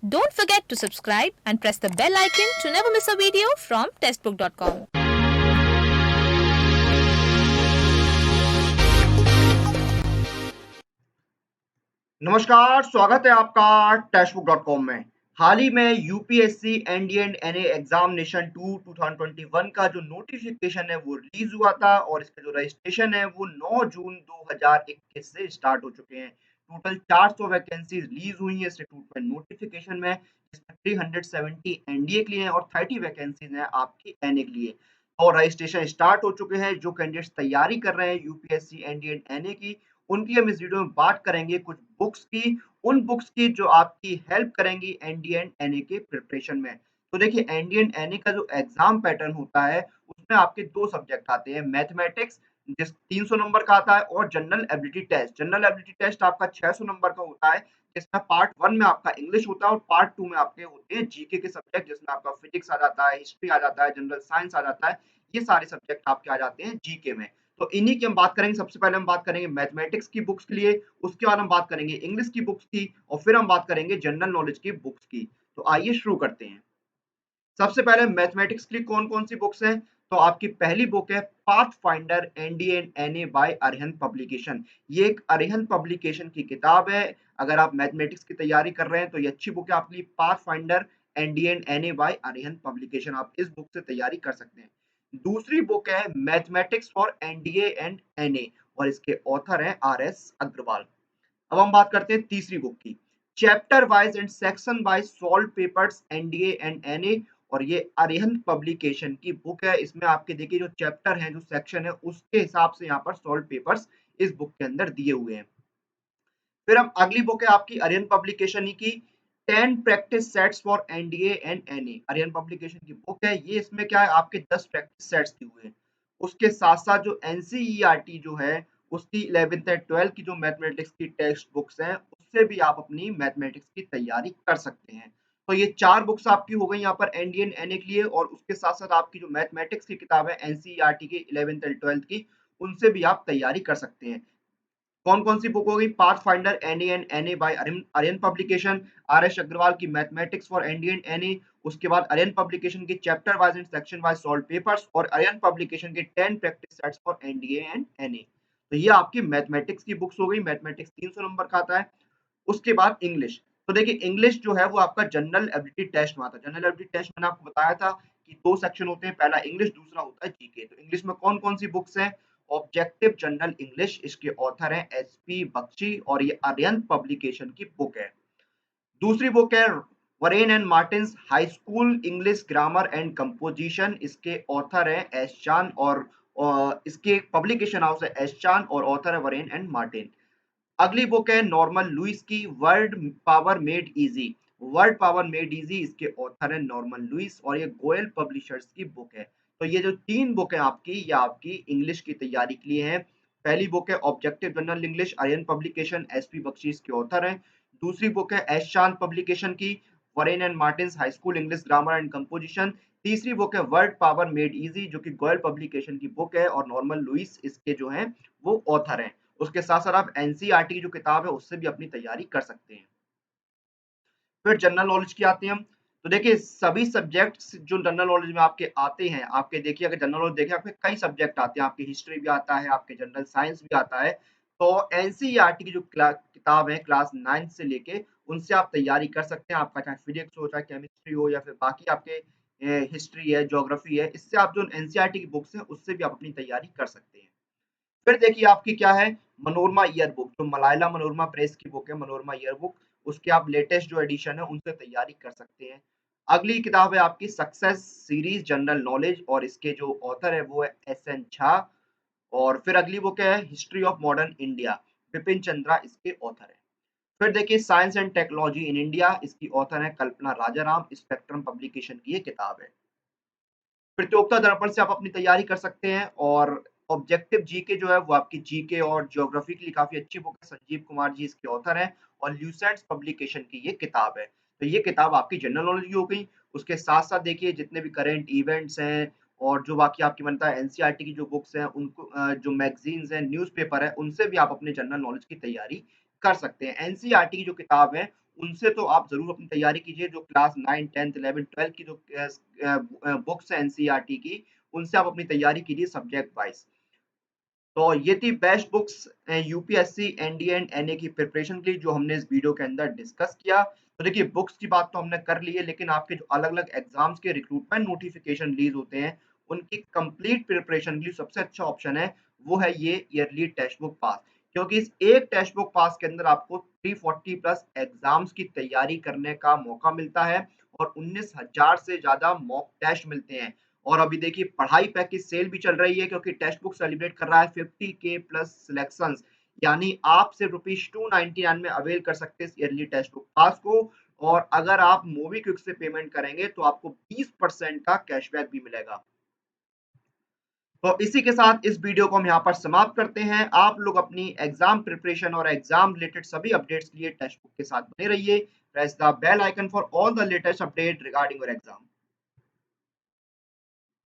Don't forget to subscribe and press the bell icon to never miss a video from testbook.com. नमस्कार, स्वागत है आपका टेस्टबुक.com में। हाल ही में UPSC NDA and NA examination 2 2021 का जो नोटिफिकेशन है वो रिलीज हुआ था और इसका जो रजिस्ट्रेशन है वो 9 जून 2021 से स्टार्ट हो चुके हैं। टोटल 400 वैकेंसी रिलीज हुई है इस रिक्रूटमेंट नोटिफिकेशन में, जिसमें 370 एनडीए के लिए हैं और 30 वैकेंसीज हैं आपकी एनए के लिए। और रजिस्ट्रेशन स्टार्ट हो चुके हैं। जो कैंडिडेट्स तैयारी कर रहे हैं यूपीएससी एनडीए एंड एनए की, उनकी हम इस वीडियो में बात करेंगे कुछ बुक्स की, उन बुक्स की जो आपकी हेल्प करेंगी एनडीए एंड एनए के प्रिपरेशन में। तो देखिए, एनडीए एंड एनए का जो एग्जाम पैटर्न होता है उसमें आपके दो सब्जेक्ट आते हैं, मैथमेटिक्स जिस 300 नंबर का आता है और general ability test. General ability test आपका 600 नंबर का होता है, जिसमें पार्ट 1 में आपका इंग्लिश होता है और पार्ट 2 में आपके होते हैं जीके के सब्जेक्ट, जिसमें आपका फिजिक्स आ जाता है, हिस्ट्री आ जाता है, जनरल साइंस आ जाता है। ये सारे सब्जेक्ट आपके आ जाते हैं जीके में। तो इन्हीं की हम बात करेंगे। सबसे पहले हम बात करेंगे मैथमेटिक्स की बुक्स के लिए, उसके बाद हम बात करेंगे इंग्लिश की बुक्स की और फिर हम बात करेंगे जनरल नॉलेज की बुक्स की। तो आइए शुरू करते हैं। सबसे पहले मैथमेटिक्स की कौन-कौन सी बुक्स हैं? तो आपकी पहली बुक है Pathfinder NDA and NA by Arihant publication. ये एक अरिहंत पब्लिकेशन की किताब है। अगर आप मैथमेटिक्स की तैयारी कर रहे हैं तो ये अच्छी बुक है आपके लिए, Pathfinder NDA and NA by Arihant publication. आप इस बुक से तैयारी कर सकते हैं। दूसरी बुक है mathematics for NDA and NA और इसके ऑथर हैं आर.एस. अग्रवाल। अब हम बात करते हैं तीसरी बुक की, chapter wise and section wise solve papers NDA and NA, और ये अरिहंत पब्लिकेशन की बुक है। इसमें आपके देखिए जो चैप्टर है, जो सेक्शन है, उसके हिसाब से यहाँ पर सॉल्व पेपर्स इस बुक के अंदर दिए हुए हैं। फिर हम अगली बुक है आपकी अरिहंत पब्लिकेशन ही की, 10 practice sets for NDA and NA. Arihant publication की बुक है ये। इसमें क्या है, आपके 10 प्रैक्टिस सेट्स दिए हुए हैं। उसके साथ साथ जो एनसीईआरटी जो है, उसकी 11th एंड 12th की जो मैथमेटिक्स की टेक्स्ट बुक्स हैं, उससे भी आप अपनी मैथमेटिक्स की तैयारी कर सकते हैं। तो ये 4 बुक्स आपकी हो गई यहाँ पर एनडीए एंड एनए के लिए, और उसके साथ साथ आपकी जो मैथमेटिक्स की किताब है एनसीईआरटी की 11th एंड 12th की, उनसे भी आप तैयारी कर सकते हैं। कौन-कौन सी बुक हो गई? Pathfinder NA and NA by Aryan publication, RS. Agrawal की mathematics for NDA and NA, उसके बाद आर्यन पब्लिकेशन की chapter wise and section wise solve papers और आर्यन पब्लिकेशन के 10 practice sets for NDA and NA. तो ये आपकी मैथमेटिक्स की बुक्स हो गई। मैथमेटिक्स 300 नंबर का आता है। उसके बाद इंग्लिश। तो देखिए, इंग्लिश जो है वो आपका जनरल एबिलिटी टेस्ट में आता है। जनरल एबिलिटी टेस्ट मैंने आपको बताया था कि 2 सेक्शन होते हैं, पहला इंग्लिश, दूसरा होता है जीके। तो इंग्लिश में कौन-कौन सी बुक्स हैं? ऑब्जेक्टिव जनरल इंग्लिश, इसके ऑथर हैं एसपी बख्शी और ये आर्यन पब्लिकेशन की बुक है। दूसरी बुक है Varane and Martins high school English grammar and composition, इसके ऑथर हैं एस चान और इसके पब्लिकेशन हाउस है एस चान और ऑथर है वरेन एंड मार्टिन। अगली बुक है नॉर्मन लुइस की word power made easy. Word power made easy, इसके ऑथर है नॉर्मन लुइस और ये गोयल पब्लिशर्स की बुक है। तो ये जो 3 बुक है आपकी, ये आपकी इंग्लिश की तैयारी के लिए है। पहली बुक है objective general English, Arihant publication, SP Bakshi इसके ऑथर हैं। दूसरी बुक है एस चांद पब्लिकेशन की, Varane and Martins high school English grammar and composition. तीसरी बुक है वर्ड पावर मेड इजी, जो कि गोयल पब्लिकेशन की बुक है और नॉर्मन लुइस इसके जो हैं वो ऑथर हैं। उसके साथ-साथ आप एनसीईआरटी की जो किताब है उससे भी अपनी तैयारी कर सकते हैं। फिर जनरल नॉलेज की आते हैं हम। तो देखिए, सभी सब्जेक्ट्स जो जनरल नॉलेज में आपके आते हैं, आपके देखिए अगर जनरल नॉलेज देखें, आपके कई सब्जेक्ट आते हैं, आपकी हिस्ट्री भी आता है, आपके जनरल साइंस भी आता है। तो एनसीईआरटी की जो किताब है क्लास 9 से लेके, उनसे आप तैयारी कर सकते हैं। आपका चाहे फिजिक्स हो, चाहे केमिस्ट्री हो या फिर बाकी आपके हिस्ट्री है, ज्योग्राफी है, इससे आप जो एनसीईआरटी की बुक्स हैं उससे भी आप अपनी तैयारी कर सकते हैं। फिर देखिए आपकी क्या है, मनोरमा ईयर बुक, जो मलाइला मनोरमा प्रेस की बुक है मनोरमा ईयर बुक, उसके आप लेटेस्ट जो एडिशन है उनसे तैयारी कर सकते हैं। अगली किताब है आपकी सक्सेस सीरीज जनरल नॉलेज और इसके जो ऑथर है वो है एस एन झा। और फिर अगली बुक है history of modern India, Bipin Chandra इसके ऑथर है। फिर देखिए science and technology in India, इसकी ऑथर है कल्पना राजाराम, स्पेक्ट्रम पब्लिकेशन की ये किताब है। प्रतियोगिता दर्पण से आप अपनी तैयारी कर सकते हैं। और ऑब्जेक्टिव जीके जो है वो आपकी जीके और ज्योग्राफी के लिए काफी अच्छी बुक है। संजीव कुमार जी इसके ऑथर हैं और ल्यूसेंट्स पब्लिकेशन की ये किताब है। तो ये किताब आपकी जनरल नॉलेज की हो गई। उसके साथ साथ देखिए जितने भी करंट इवेंट्स हैं और जो बाकी आपकी बनता है एनसीईआरटी की जो बुक्स हैं, उनको जो मैगजीन्स हैं, न्यूज़पेपर है, उनसे भी आप अपने जनरल नॉलेज की तैयारी कर सकते हैं। एनसीईआरटी की जो किताब है उनसे तो आप ज़रूर अपनी तैयारी कीजिए। जो क्लास 9, 10th, 11th, 12th की जो बुक्स हैं एनसीईआरटी की, उनसे आप अपनी तैयारी कीजिए सब्जेक्ट वाइज़। तो ये थी best books UPSC, NDA and NA की प्रिपरेशन के लिए जो हमने इस वीडियो के अंदर डिस्कस किया। तो देखिए बुक्स की बात तो हमने कर ली है, लेकिन आपके जो अलग-अलग एग्ज़ाम्स के रिक्रूटमेंट नोटिफ़िकेशन रिलीज़ होते हैं, उनकी कंप्लीट प्रिपरेशन के लिए सबसे अच्छा ऑप्शन है, वो है ये ईयरली टेक्स्ट बुक पास। क्योंकि इस एक टेक्स्ट बुक पास के अंदर आपको 340 प्लस एग्ज़ाम्स की तैयारी करने का मौका मिलता है और 19,000 से ज़्यादा मॉक टेस्ट मिलते हैं। और अभी देखिए पढ़ाई पैकेज सेल भी चल रही है, क्योंकि टेक्स्ट बुक सेलिब्रेट कर रहा है 50K प्लस सिलेक्शंस, यानी आप सिर्फ ₹299 में अवेल कर सकते हैं इस ईयरली टेक्स्ट बुक पास को। और अगर आप मोबीक्विक से पेमेंट करेंगे तो आपको 20% का कैशबैक भी मिलेगा। तो इसी के साथ इस वीडियो को हम यहाँ पर समाप्त करते हैं। आप लोग अपनी एग्जाम प्रिपरेशन और एग्जाम रिलेटेड सभी अपडेट्स के लिए टेक्स्ट बुक के साथ बने रहिए। Press the bell icon for all the latest update regarding your exam.